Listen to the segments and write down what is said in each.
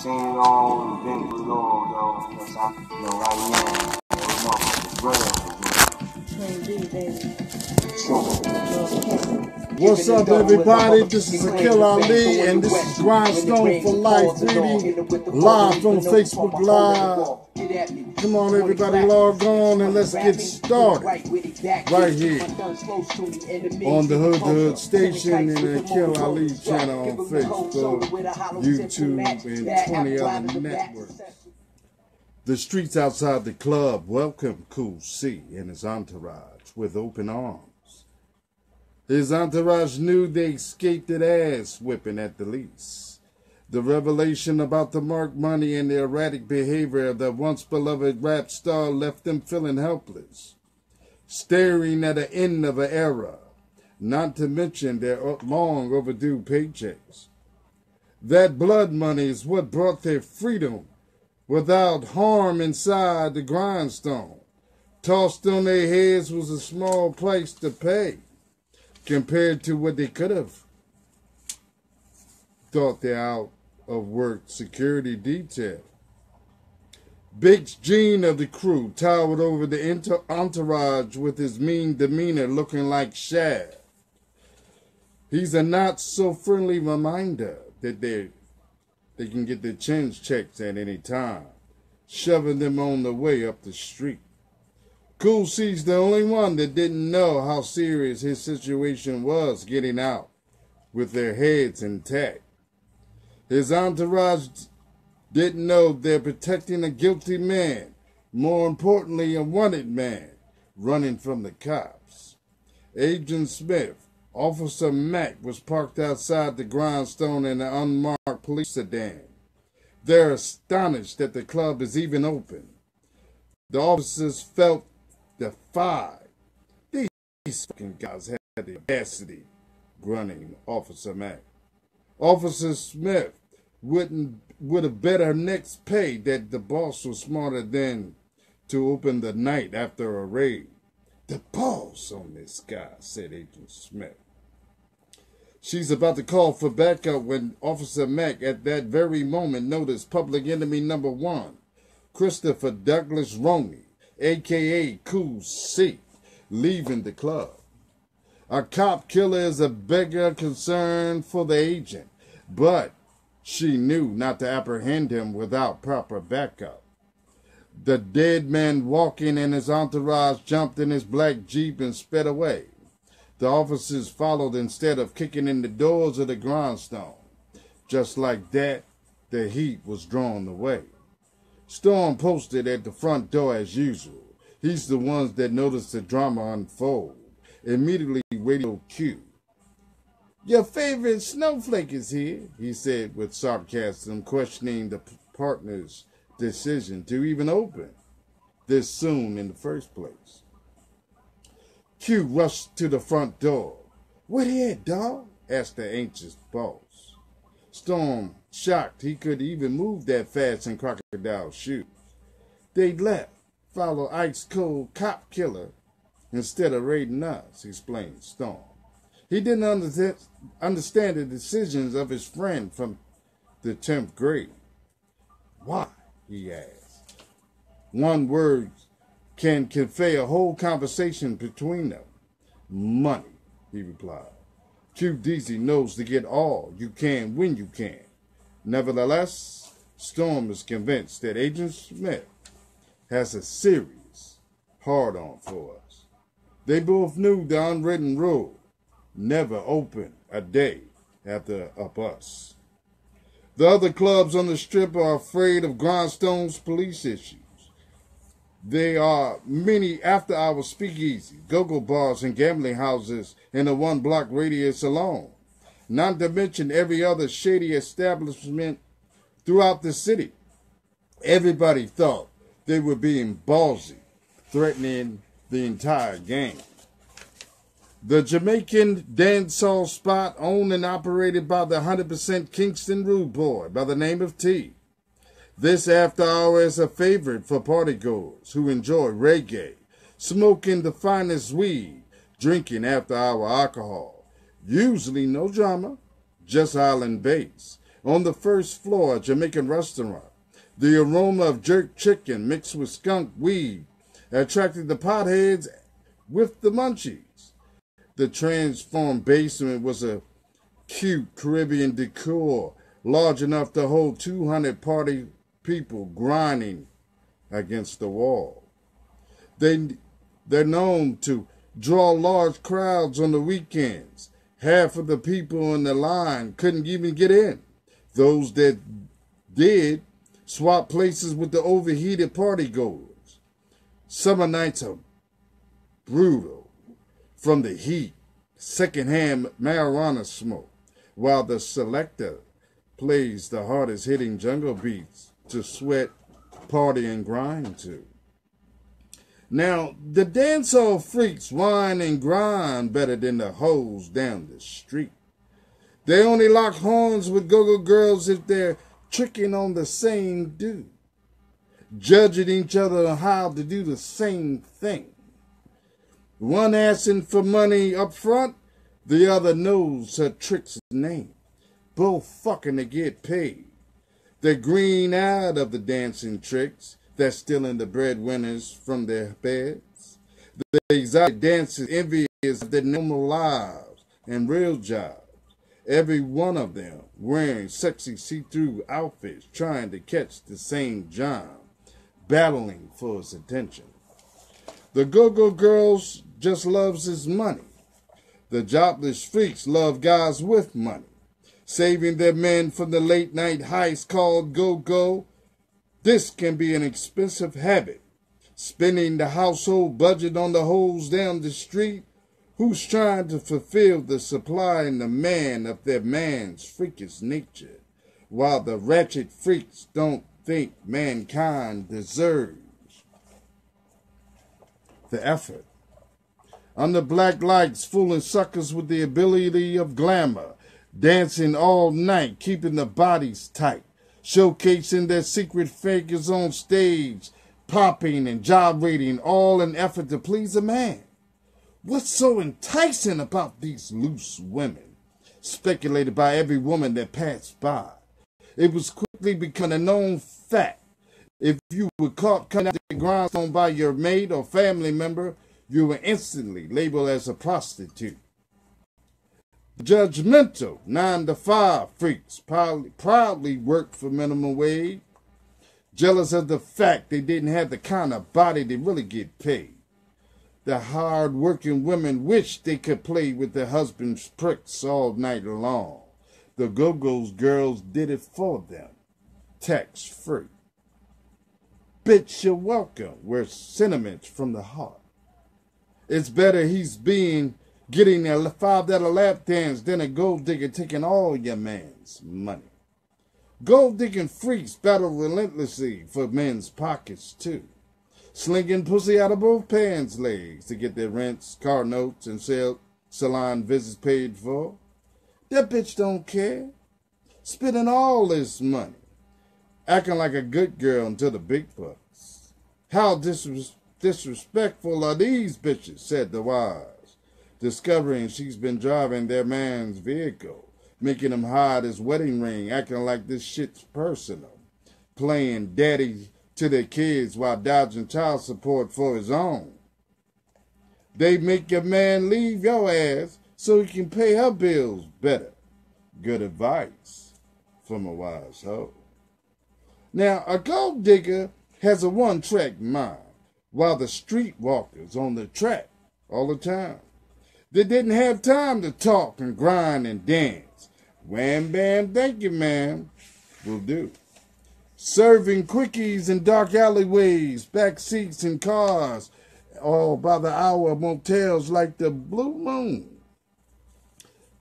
seen it all, been through it all, yo. You know what I'm saying? You know, right now, those motherfuckers real. What's up, everybody? This is Aquil Ali, and this is Grindstone for Life reading live on Facebook Live. Come on, everybody, log on and let's get started. Right here on the Hood station and the Aquil Ali channel on Facebook, YouTube, and 20 other networks. The streets outside the club welcome Cool C and his entourage with open arms. His entourage knew they escaped an ass whipping at the least. The revelation about the marked money and the erratic behavior of their once beloved rap star left them feeling helpless, staring at the end of an era, not to mention their long overdue paychecks. That blood money is what brought their freedom without harm inside the grindstone. Tossed on their heads was a small price to pay compared to what they could have thought they out of work security detail. Big Gene of the crew towered over the entourage with his mean demeanor looking like Chap. He's a not-so-friendly reminder that they can get their chins checked at any time, shoving them on the way up the street. Cool C's the only one that didn't know how serious his situation was getting out with their heads intact. His entourage didn't know they're protecting a guilty man, more importantly, a wanted man, running from the cops. Agent Smith, Officer Mack, was parked outside the grindstone in an unmarked police sedan. They're astonished that the club is even open. The officers felt defied. These fucking guys had the audacity, grunting Officer Mack. Officer Smith would have bet her next pay that the boss was smarter than to open the night after a raid. The boss on this guy, said Agent Smith. She's about to call for backup when Officer Mack at that very moment noticed public enemy number one, Christopher Douglas Roney, a.k.a. Cool C, leaving the club. A cop killer is a bigger concern for the agent, but she knew not to apprehend him without proper backup. The dead man walking and his entourage jumped in his black Jeep and sped away. The officers followed instead of kicking in the doors of the grindstone. Just like that, the heat was drawn away. Storm posted at the front door as usual. He's the ones that noticed the drama unfold. Immediately radio Q. Your favorite snowflake is here, he said with sarcasm, questioning the partner's decision to even open this soon in the first place. Q rushed to the front door. What here, dog? Asked the anxious boss. Storm, shocked he could even move that fast in crocodile shoes. They'd left, follow ice-cold cop killer instead of raiding us, explained Storm. He didn't understand the decisions of his friend from the 10th grade. Why? He asked. One word can convey a whole conversation between them. Money, he replied. QDZ knows to get all you can when you can. Nevertheless, Storm is convinced that Agent Smith has a serious hard-on for us. They both knew the unwritten rule: never open a day after a bus. The other clubs on the strip are afraid of Grindstone's police issues. There are many after-hour speakeasy, go-go bars, and gambling houses in a one-block radius alone, not to mention every other shady establishment throughout the city. Everybody thought they were being ballsy, threatening the entire gang. The Jamaican dancehall spot, owned and operated by the 100% Kingston rude boy by the name of T. This after hour is a favorite for partygoers who enjoy reggae, smoking the finest weed, drinking after hour alcohol. Usually no drama, just island bass. On the first floor, a Jamaican restaurant, the aroma of jerk chicken mixed with skunk weed attracted the potheads with the munchies. The transformed basement was a cute Caribbean decor, large enough to hold 200 party people grinding against the wall. They're known to draw large crowds on the weekends. Half of the people in the line couldn't even get in. Those that did swapped places with the overheated partygoers. Summer nights are brutal from the heat, secondhand marijuana smoke, while the selector plays the hardest hitting jungle beats to sweat, party, and grind to. Now, the dancehall freaks whine and grind better than the hoes down the street. They only lock horns with go-go girls if they're tricking on the same dude, judging each other on how to do the same thing. One asking for money up front, the other knows her trick's name. Both fucking to get paid. The green out of the dancing tricks that's stealing the breadwinners from their beds. The exotic dancers envious of their normal lives and real jobs. Every one of them wearing sexy see-through outfits trying to catch the same John, battling for his attention. The go-go girls just loves his money. The jobless freaks love guys with money, saving their men from the late-night heist called go-go. This can be an expensive habit, spending the household budget on the hoes down the street who's trying to fulfill the supply and demand of their man's freakish nature, while the ratchet freaks don't think mankind deserves the effort. Under black lights, fooling suckers with the ability of glamour, dancing all night, keeping the bodies tight, showcasing their secret figures on stage, popping and gyrating, all in effort to please a man. What's so enticing about these loose women? Speculated by every woman that passed by. It was quickly becoming a known fact. If you were caught coming out the grindstone by your mate or family member, you were instantly labeled as a prostitute. Judgmental 9-to-5 freaks proudly worked for minimum wage, jealous of the fact they didn't have the kind of body to really get paid. The hard-working women wished they could play with their husband's pricks all night long. The go-go's girls did it for them, tax-free. Bitch, you're welcome, were sentiments from the heart. It's better he's getting a $5 lap dance than a gold digger taking all your man's money. Gold digging freaks battle relentlessly for men's pockets too, slinging pussy out of both pants legs to get their rents, car notes, and salon visits paid for. That bitch don't care, spending all this money, acting like a good girl until the big bucks. How disrespectful are these bitches, said the wise, discovering she's been driving their man's vehicle, making him hide his wedding ring, acting like this shit's personal, playing daddy to their kids while dodging child support for his own. They make your man leave your ass so he can pay her bills better. Good advice from a wise hoe. Now, a gold digger has a one-track mind, while the streetwalkers on the track all the time. They didn't have time to talk and grind and dance. Wham, bam, thank you, ma'am, will do. Serving quickies in dark alleyways, back seats in cars, all by the hour motels like the Blue Moon.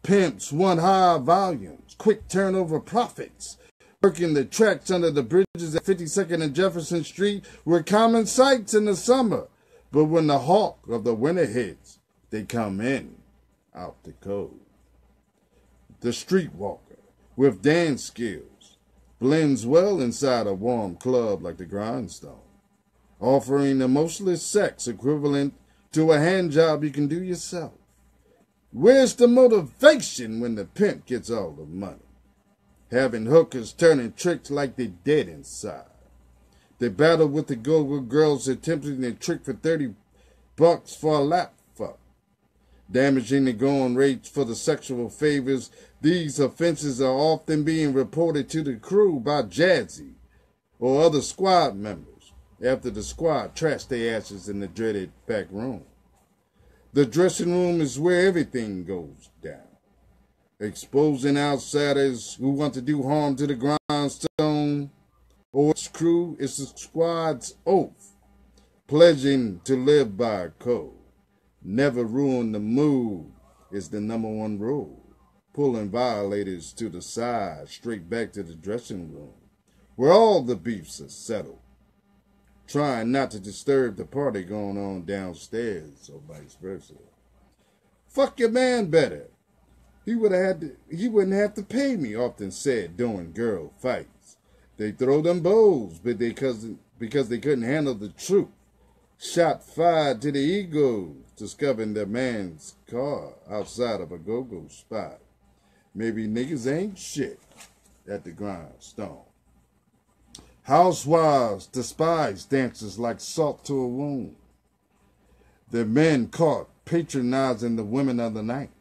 Pimps want high volumes, quick turnover profits, working the tracks under the bridges at 52nd and Jefferson Street were common sights in the summer. But when the hawk of the winter hits, they come in out the cold. The streetwalker, with dance skills, blends well inside a warm club like the Grindstone, offering emotionless sex equivalent to a hand job you can do yourself. Where's the motivation when the pimp gets all the money? having hookers turning tricks like they dead inside. They battled with the go-go girls attempting to trick for $30 for a lap fuck. Damaging the going rates for the sexual favors, these offenses are often being reported to the crew by Jazzy or other squad members after the squad trashed their asses in the dreaded back room. The dressing room is where everything goes down. Exposing outsiders who want to do harm to the Grindstone or its crew is the squad's oath, pledging to live by a code. Never ruin the mood is the #1 rule. Pulling violators to the side, straight back to the dressing room, where all the beefs are settled. Trying not to disturb the party going on downstairs, or vice versa. Fuck your man better. He wouldn't have to pay me, often said during girl fights. They throw them bows, but because they couldn't handle the truth. Shot fired to the ego, discovering their man's car outside of a go-go spot. Maybe niggas ain't shit at the Grindstone. Housewives despise dancers like salt to a wound. The men caught patronizing the women of the night,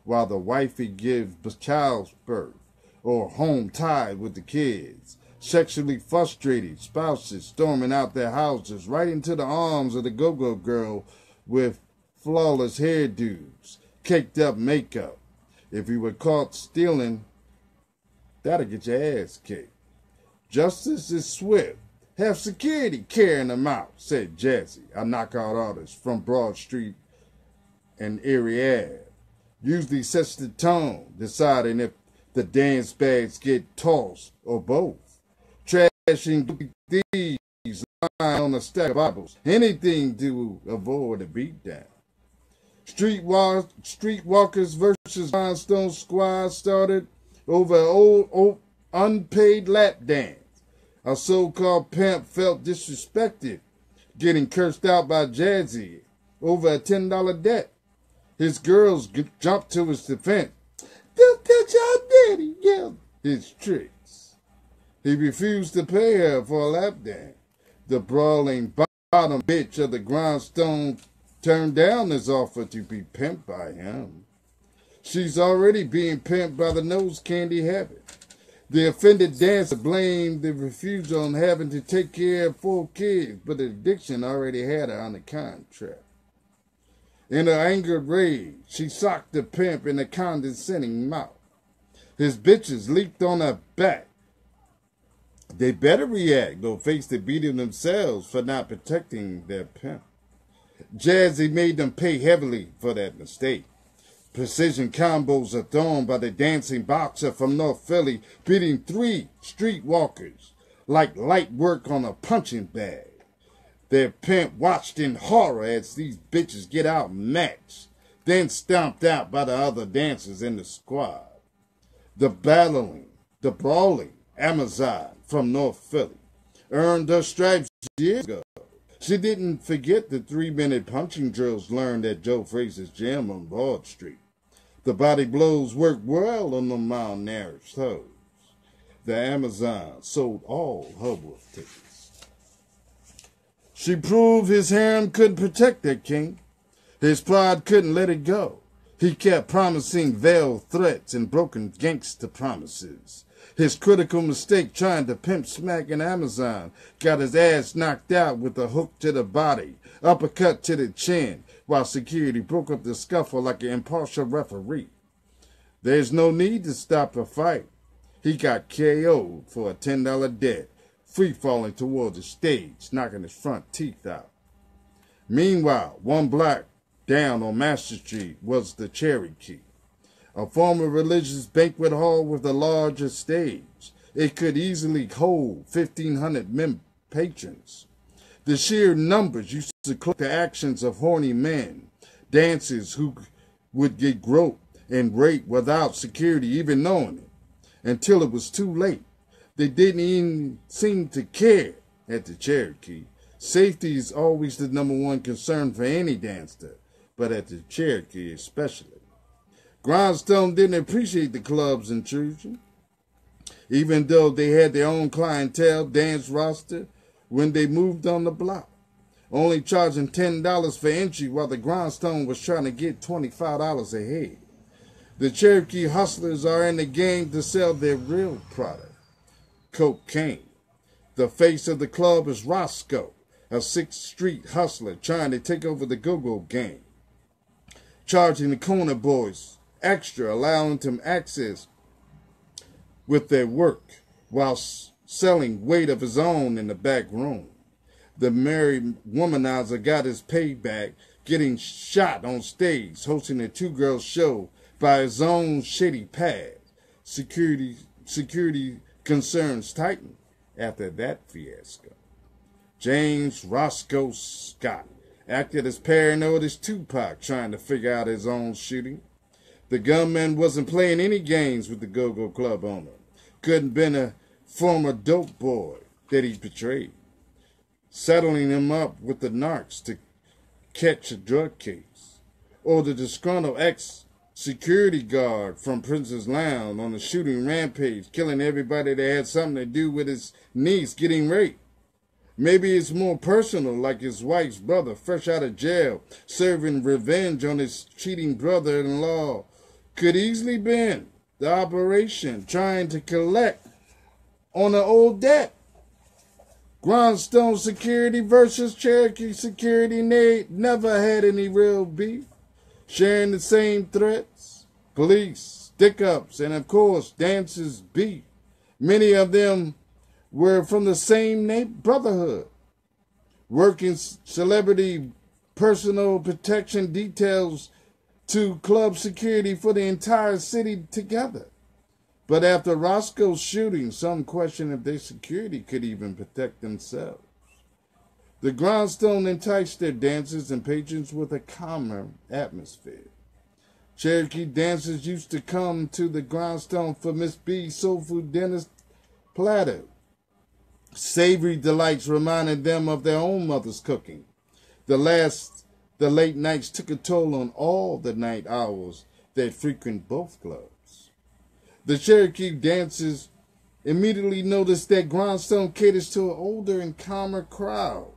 while the wifey gives childbirth or home tied with the kids. Sexually frustrated spouses storming out their houses right into the arms of the go-go girl with flawless hairdos, caked up makeup. If you were caught stealing, that'll get your ass kicked. Justice is swift. Have security carrying them out, said Jazzy, a knockout artist from Broad Street and Erie Ave. Usually sets the tone, deciding if the dance bags get tossed or both. Trashing thieves lying on a stack of Bibles. Anything to avoid a beatdown. Streetwalkers versus Grindstone squad started over an old unpaid lap dance. A so-called pimp felt disrespected, getting cursed out by Jazzy over a $10 debt. His girls jumped to his defense. Don't touch our daddy, yelled his tricks. He refused to pay her for a lap dance. The brawling bottom bitch of the Grindstone turned down his offer to be pimped by him. She's already being pimped by the nose candy habit. The offended dancer blamed the refusal on having to take care of 4 kids, but the addiction already had her on the contract. In her angered rage, she socked the pimp in a condescending mouth. His bitches leaped on her back. They better react or face the beating themselves for not protecting their pimp. Jazzy made them pay heavily for that mistake. Precision combos are thrown by the dancing boxer from North Philly, beating 3 streetwalkers like light work on a punching bag. Their pimp watched in horror as these bitches get outmatched, then stomped out by the other dancers in the squad. The brawling Amazon from North Philly earned her stripes years ago. She didn't forget the 3-minute punching drills learned at Joe Frazier's gym on Broad Street. The body blows worked well on the malnourished toes. The Amazon sold all her wolf tickets. She proved his harem couldn't protect their king. His pride couldn't let it go. He kept promising veiled threats and broken gangster promises. His critical mistake trying to pimp smack an Amazon got his ass knocked out with a hook to the body, uppercut to the chin, while security broke up the scuffle like an impartial referee. There's no need to stop a fight. He got KO'd for a $10 debt, free-falling toward the stage, knocking his front teeth out. Meanwhile, 1 block down on Master Street was the Cherokee, a former religious banquet hall with a larger stage. It could easily hold 1,500 patrons. The sheer numbers used to cloak the actions of horny men, dancers who would get groped and raped without security even knowing it, until it was too late. They didn't even seem to care at the Cherokee. Safety is always the #1 concern for any dancer, but at the Cherokee especially. Grindstone didn't appreciate the club's intrusion. even though they had their own clientele dance roster when they moved on the block, only charging $10 for entry while the Grindstone was trying to get $25 a head. The Cherokee hustlers are in the game to sell their real product, cocaine. The face of the club is Roscoe, a 6th Street hustler trying to take over the go-go game, charging the corner boys extra, allowing them access with their work while selling weight of his own in the back room. The married womanizer got his payback, getting shot on stage, hosting a 2-girl show by his own shitty pad. Security concerns tightened after that fiasco. James Roscoe Scott acted as paranoid as Tupac trying to figure out his own shooting. The gunman wasn't playing any games with the go-go club owner. Couldn't been a former dope boy that he betrayed, settling him up with the narcs to catch a drug case, or the disgruntled ex-security guard from Prince's Lounge on a shooting rampage, killing everybody that had something to do with his niece getting raped. Maybe it's more personal, like his wife's brother, fresh out of jail, serving revenge on his cheating brother-in-law. Could easily been the operation trying to collect on an old debt. Grindstone security versus Cherokee security never had any real beef, sharing the same threats, police, stick-ups, and of course, dancers beef. Many of them were from the same brotherhood, working celebrity personal protection details to club security for the entire city together. But after Roscoe's shooting, some questioned if their security could even protect themselves. The Grindstone enticed their dancers and patrons with a calmer atmosphere. Cherokee dancers used to come to the Grindstone for Miss B's soul food dinner platter. Savory delights reminded them of their own mother's cooking. The late nights took a toll on all the night owls that frequent both clubs. The Cherokee dancers immediately noticed that Grindstone caters to an older and calmer crowd.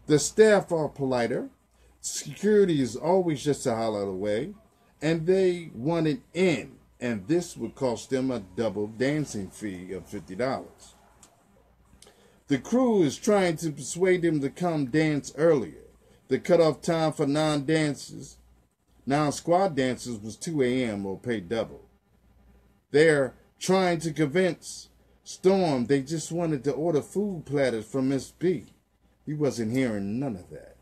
The staff are politer, security is always just a holler away, and they wanted in, and this would cost them a double dancing fee of $50. The crew is trying to persuade them to come dance earlier. The cutoff time for non-squad dancers was 2 a.m. or pay double. They're trying to convince Storm they just wanted to order food platters from Miss B. He wasn't hearing none of that.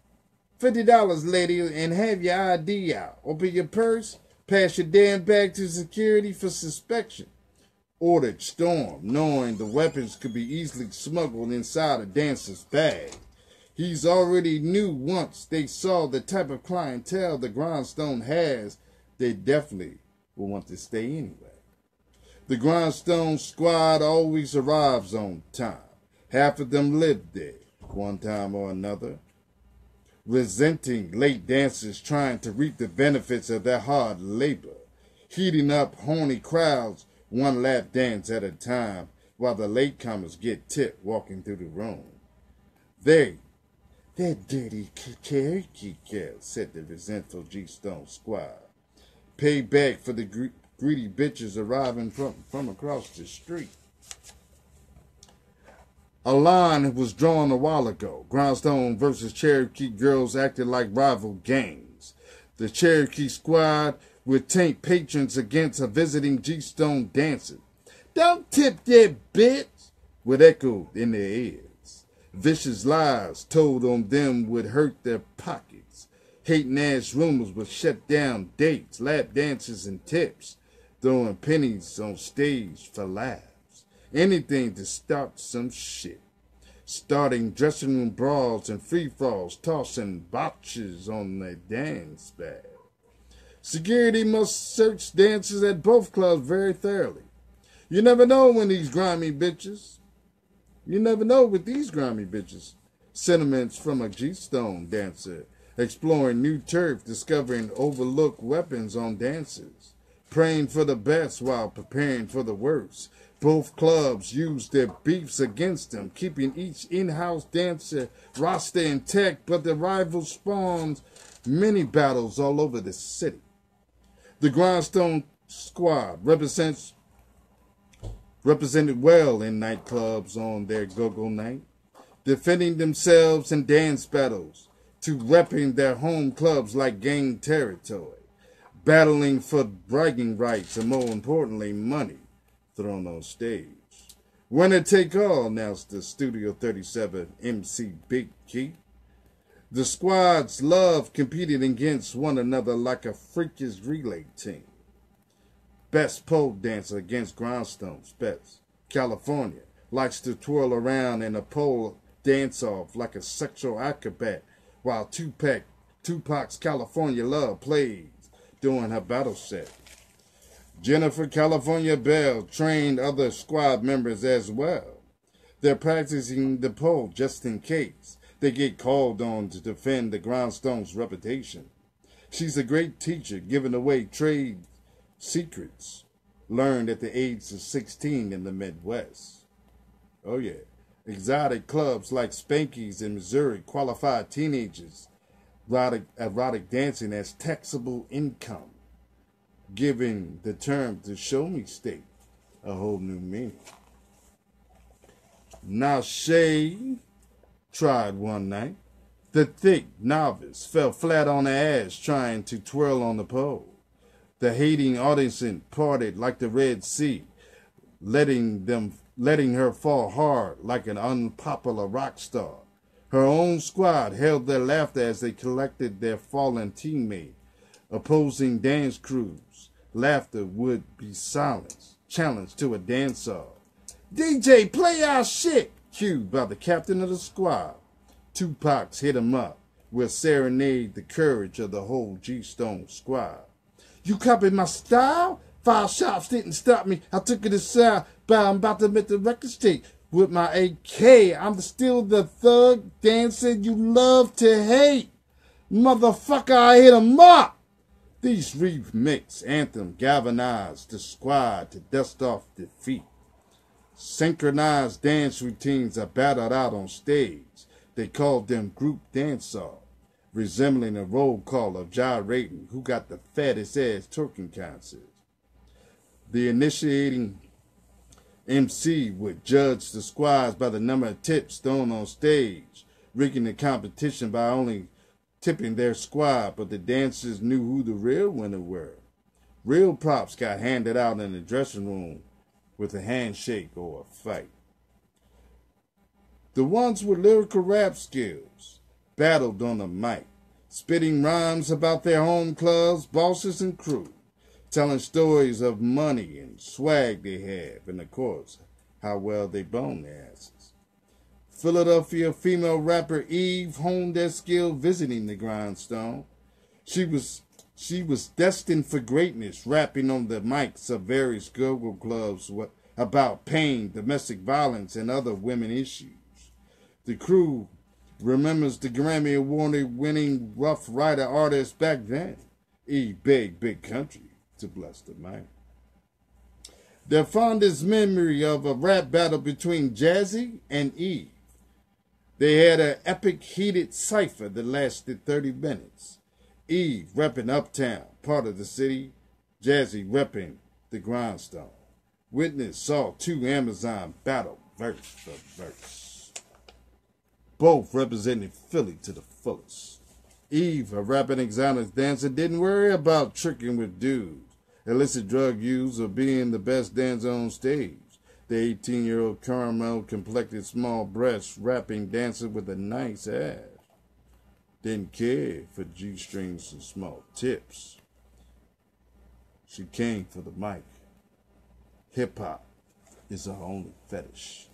$50, lady, and have your ID out. Open your purse, pass your damn bag to security for suspension. Ordered Storm, knowing the weapons could be easily smuggled inside a dancer's bag. He's already knew once they saw the type of clientele the Grindstone has, they definitely will want to stay anyway. The Grindstone squad always arrives on time. Half of them live there, one time or another, resenting late dancers trying to reap the benefits of their hard labor, heating up horny crowds one lap dance at a time while the latecomers get tipped walking through the room. That dirty Cherokee cat, said the resentful G-Stone squad. Pay back for the greedy bitches arriving from across the street. A line was drawn a while ago. Grindstone versus Cherokee girls acted like rival gangs. The Cherokee squad would taint patrons against a visiting G-Stone dancer. Don't tip that bitch, would echo in their ears. Vicious lies told on them would hurt their pockets. Hating-ass rumors would shut down dates, lap dances, and tips, throwing pennies on stage for laughs. Anything to start some shit. Starting dressing room brawls and free-falls, tossing botches on the dance bag. Security must search dancers at both clubs very thoroughly. You never know when these grimy bitches. You never know with these grimy bitches. Sentiments from a G-Stone dancer, exploring new turf, discovering overlooked weapons on dancers. praying for the best while preparing for the worst. Both clubs used their beefs against them, keeping each in-house dancer roster intact, but the rival spawns many battles all over the city. The Grindstone squad represented well in nightclubs on their go-go night, defending themselves in dance battles to repping their home clubs like gang territory, battling for bragging rights and, more importantly, money thrown on stage. Winner take all, announced the Studio 37 MC Big Key. The squads love competing against one another like a freakish relay team. Best pole dancer against Grindstone's best. California likes to twirl around in a pole dance-off like a sexual acrobat, while Tupac's California Love plays during her battle set. Jennifer California Bell trained other squad members as well. They're practicing the pole just in case they get called on to defend the Grindstone's reputation. She's a great teacher, giving away trade secrets learned at the age of 16 in the Midwest. Oh yeah, exotic clubs like Spanky's in Missouri qualify teenagers erotic dancing as taxable income, giving the term "to show me state" a whole new meaning. Now Shay tried one night. The thick novice fell flat on her ass trying to twirl on the pole. The hating audience parted like the Red Sea, letting her fall hard like an unpopular rock star. Her own squad held their laughter as they collected their fallen teammate. Opposing dance crews' laughter would be silenced, challenged to a dance-off. DJ, play our shit, cued by the captain of the squad. Tupac's hit him up, will serenade the courage of the whole G-Stone squad. You copied my style? 5 shots didn't stop me. I took it aside, but I'm about to make the record straight. With my AK, I'm still the thug dancer you love to hate. Motherfucker, I hit him up. These remix anthem galvanized the squad to dust off defeat. Synchronized dance routines are battled out on stage. They called them group dance-off, resembling a roll call of gyrating who got the fattest ass twerking concerts. The initiating MC would judge the squads by the number of tips thrown on stage, rigging the competition by only tipping their squad, but the dancers knew who the real winner were. Real props got handed out in the dressing room with a handshake or a fight. The ones with lyrical rap skills battled on the mic, spitting rhymes about their home clubs, bosses, and crew, telling stories of money and swag they have, and of course, how well they bone their asses. Philadelphia female rapper Eve honed their skill visiting the Grindstone. She was destined for greatness, rapping on the mics of various go-go clubs about pain, domestic violence, and other women issues. The crew remembers the Grammy Award-winning Rough Rider artist back then, Eve Big Country, to bless the man. Their fondest memory of a rap battle between Jazzy and Eve. They had an epic heated cipher that lasted 30 minutes. Eve repping Uptown, part of the city. Jazzy repping the Grindstone. Witness saw 2 Amazon battle verse for verse. Both represented Philly to the fullest. Eve, a rapping exotic dancer, didn't worry about tricking with dudes, illicit drug use, or being the best dancer on stage. The 18-year-old caramel-complected small breast rapping dancer with a nice ass didn't care for G-strings and small tips. She came for the mic. Hip-hop is her only fetish.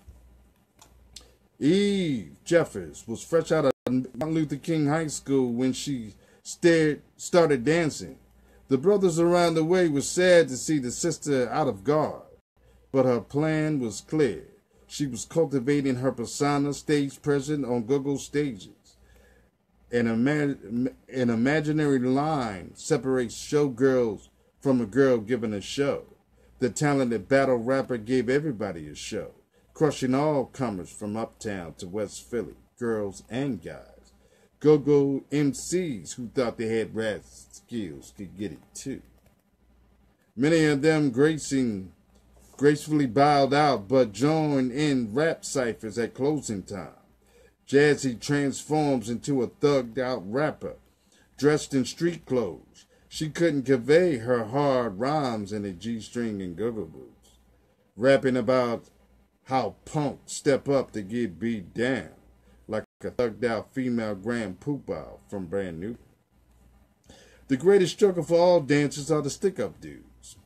Eve Jeffers was fresh out of Martin Luther King High School when she started dancing. The brothers around the way were sad to see the sister out of guard, but her plan was clear. She was cultivating her persona, stage presence on go-go stages. An imaginary line separates showgirls from a girl giving a show. The talented battle rapper gave everybody a show, crushing all comers from uptown to West Philly, girls and guys. Go-go MCs who thought they had rap skills could get it too. Many of them gracefully bowed out, but joined in rap ciphers at closing time. Jazzy transforms into a thugged-out rapper, dressed in street clothes. She couldn't convey her hard rhymes in a G-string and go-go boots, rapping about how punks step up to get beat down, like a thugged-out female grand poobah from Brand New. The greatest struggle for all dancers are the stick-up dudes.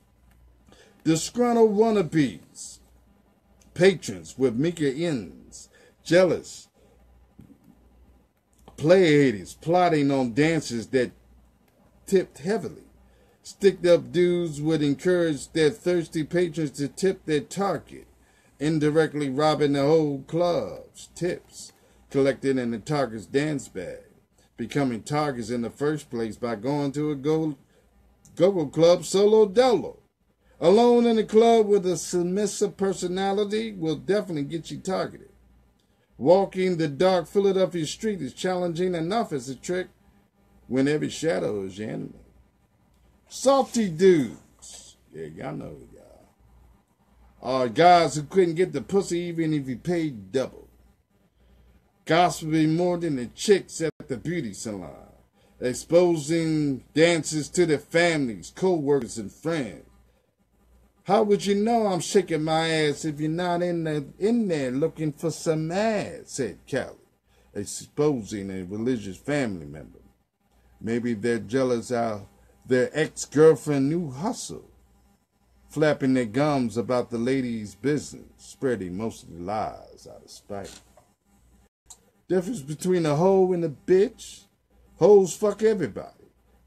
Disgruntled wannabes, patrons with meager ends, jealous, play-haters plotting on dancers that tipped heavily. Sticked-up dudes would encourage their thirsty patrons to tip their target, indirectly robbing the whole club's tips collected in the target's dance bag, becoming targets in the first place by going to a go-go club solo dolo. Alone in a club with a submissive personality will definitely get you targeted. Walking the dark Philadelphia street is challenging enough as a trick when every shadow is your enemy. Salty dudes, yeah, y'all know who y'all are guys who couldn't get the pussy even if you paid double. Gossiping more than the chicks at the beauty salon, exposing dancers to their families, co-workers, and friends. How would you know I'm shaking my ass if you're not in there looking for some ass, said Callie, exposing a religious family member. Maybe they're jealous of their ex-girlfriend new hustle, flapping their gums about the lady's business, spreading mostly lies out of spite. Difference between a hoe and a bitch? Hoes fuck everybody.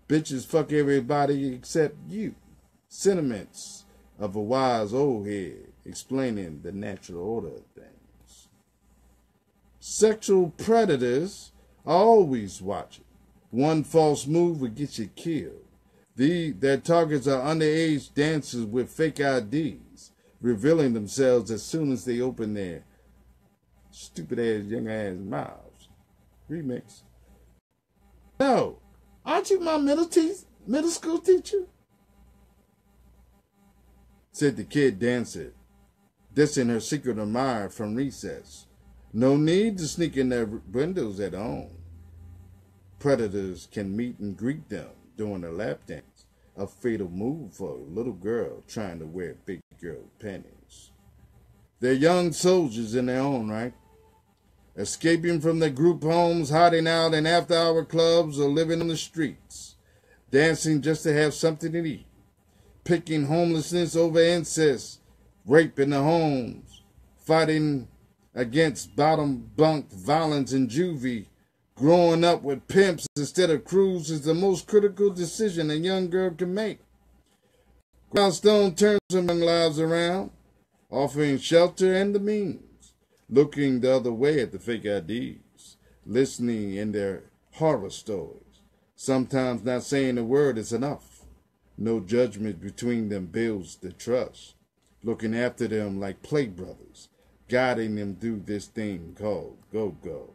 Bitches fuck everybody except you. Sentiments of a wise old head explaining the natural order of things. Sexual predators are always watching. One false move will get you killed. Their targets are underage dancers with fake IDs, revealing themselves as soon as they open their stupid-ass, young-ass mouths. Remix. No, aren't you my middle school teacher? Said the kid dancer, dissing her secret admirer from recess. No need to sneak in their windows at home. Predators can meet and greet them during a lap dance, a fatal move for a little girl trying to wear big girl panties. They're young soldiers in their own right, escaping from their group homes, hiding out in after-hour clubs, or living on the streets, dancing just to have something to eat, picking homelessness over incest, rape in the homes, fighting against bottom bunk violence in juvie. Growing up with pimps instead of crews is the most critical decision a young girl can make. Grindstone turns some young lives around, offering shelter and the means, looking the other way at the fake IDs, listening in their horror stories, sometimes not saying a word is enough. No judgment between them builds the trust, looking after them like play brothers, guiding them through this thing called go-go.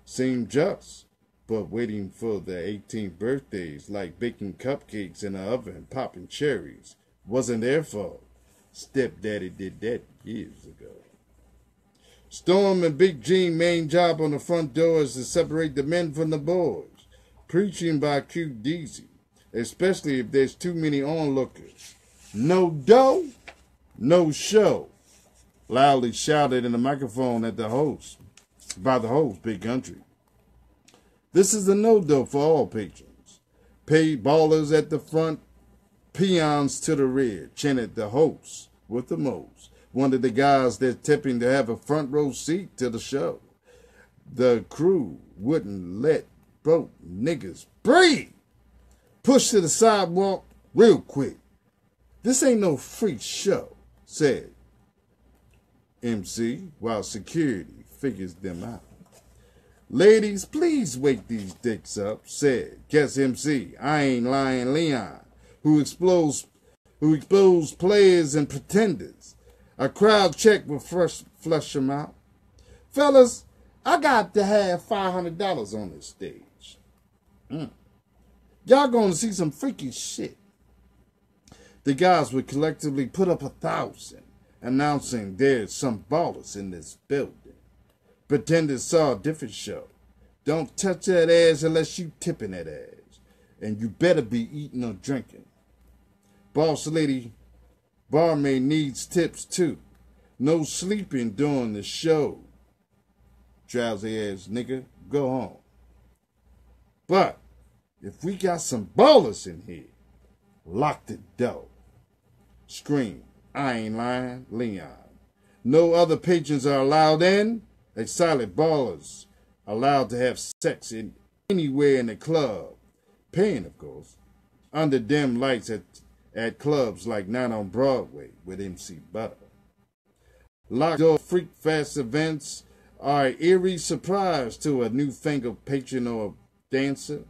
Seemed just, but waiting for their 18th birthdays like baking cupcakes in an oven, popping cherries, wasn't their fault. Stepdaddy did that years ago. Storm and Big G's main job on the front door is to separate the men from the boys, preaching by QDZ, especially if there's too many onlookers. No dough, no show, loudly shouted in the microphone at the host. By the host, Big Country. This is a no-dough for all patrons. Paid ballers at the front, peons to the rear, chanted the host with the most. One of the guys they're tipping to have a front row seat to the show. The crew wouldn't let broke niggas breathe. Pushed to the sidewalk real quick. This ain't no free show, said MC, while security figures them out. Ladies, please wake these dicks up, said guest MC, I Ain't Lying Leon, who who expose players and pretenders. A crowd check will flush them out. Fellas, I got to have $500 on this stage. Y'all gonna see some freaky shit. The guys would collectively put up 1,000, announcing there's some ballers in this building. Pretenders saw a different show. Don't touch that ass unless you tipping that ass. And you better be eating or drinking. Boss lady, barmaid needs tips too. No sleeping during the show. Drowsy ass nigga, go home. But if we got some ballers in here, lock the door. Scream, I ain't lying, Leon. No other patrons are allowed in. Excited ballers allowed to have sex anywhere in the club. Paying, of course. Under dim lights at clubs like Night on Broadway with MC Butter. Locked door Freakfest events are an eerie surprise to a newfangled patron or dancer.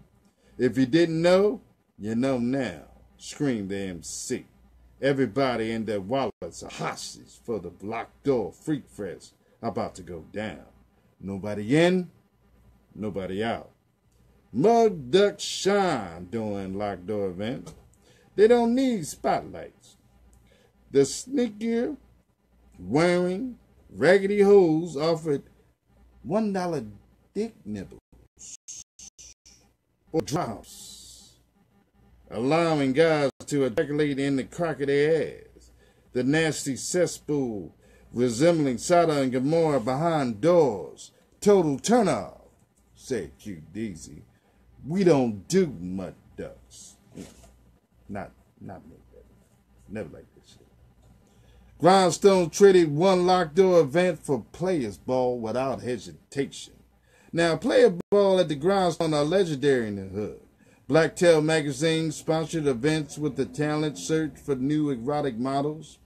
If you didn't know, you know now. Scream the MC. Everybody and their wallets are hostage for the locked door Freakfest about to go down. Nobody in, nobody out. Mug ducks shine during locked door events. They don't need spotlights. The sneakier wearing raggedy hoes offered $1 dick nibbles or drops, allowing guys to ejaculate in the crack of their ass. The nasty cesspool resembling Sodom and Gomorrah behind doors. Total turnoff, said Cute Daisy. We don't do mud ducks. Not me, baby. Never like this shit. Grindstone traded one locked door event for Players Ball without hesitation. Now, Player Ball at the Grindstone are legendary in the hood. Blacktail magazine sponsored events with the talent search for new erotic models,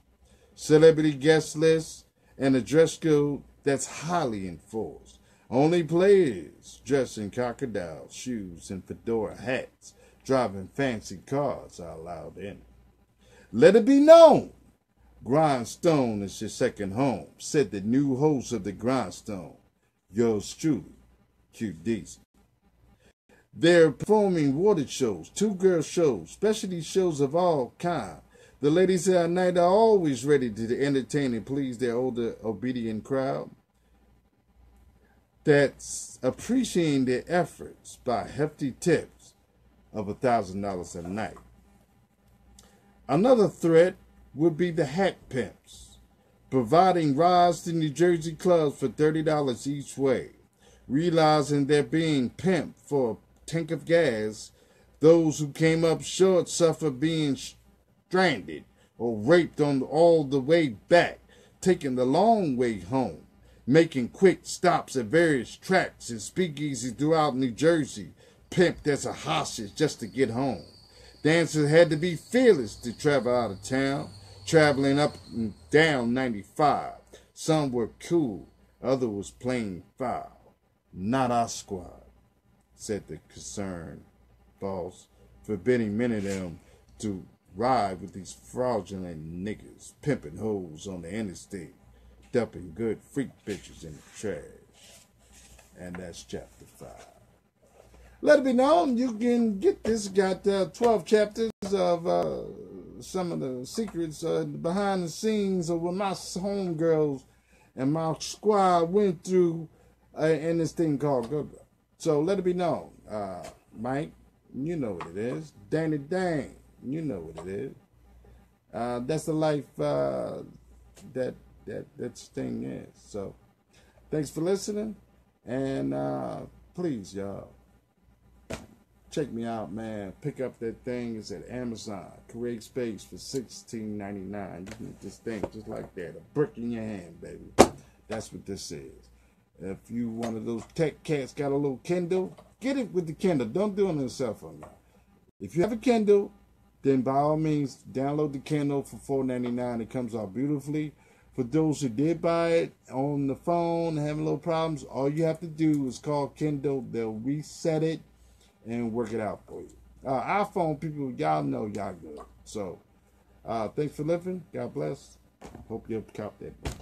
celebrity guest lists, and a dress code that's highly enforced. Only players dressed in crocodile shoes and fedora hats, driving fancy cars are allowed in. Let it be known, Grindstone is your second home, said the new host of the Grindstone, yours truly, Cute Daisy. They're performing water shows, two-girl shows, specialty shows of all kinds. The ladies at night are always ready to entertain and please their older, obedient crowd that's appreciating their efforts by hefty tips of $1,000 a night. Another threat would be the hat pimps, providing rides to New Jersey clubs for $30 each way. Realizing they're being pimped for a tank of gas, those who came up short suffer being stranded or raped on all the way back, taking the long way home, making quick stops at various tracks and speakeasies throughout New Jersey, pimped as a hostage just to get home. Dancers had to be fearless to travel out of town, traveling up and down 95. Some were cool, others was plain foul. Not our squad, said the concerned boss, forbidding many of them to ride with these fraudulent niggas, pimping hoes on the interstate, dumping good freak bitches in the trash. And that's chapter 5. Let it be known, you can get this. Got 12 chapters of some of the secrets behind the scenes of what my homegirls and my squad went through in this thing called Go-Go. So let it be known, Mike, you know what it is. Danny Dang, you know what it is. That's the life that this thing is. So thanks for listening, and please, y'all, check me out, man. Pick up that thing. It's at Amazon. Create space for $16.99. You can get this thing just like that. A brick in your hand, baby. That's what this is. If you one of those tech cats got a little Kindle, get it with the Kindle. Don't do it on your cell phone now. If you have a Kindle, then by all means, download the Kindle for $4.99. It comes out beautifully. For those who did buy it on the phone, having little problems, all you have to do is call Kindle. They'll reset it and work it out for you. iPhone people, y'all know y'all good. So Thanks for listening. God bless. Hope you cop that.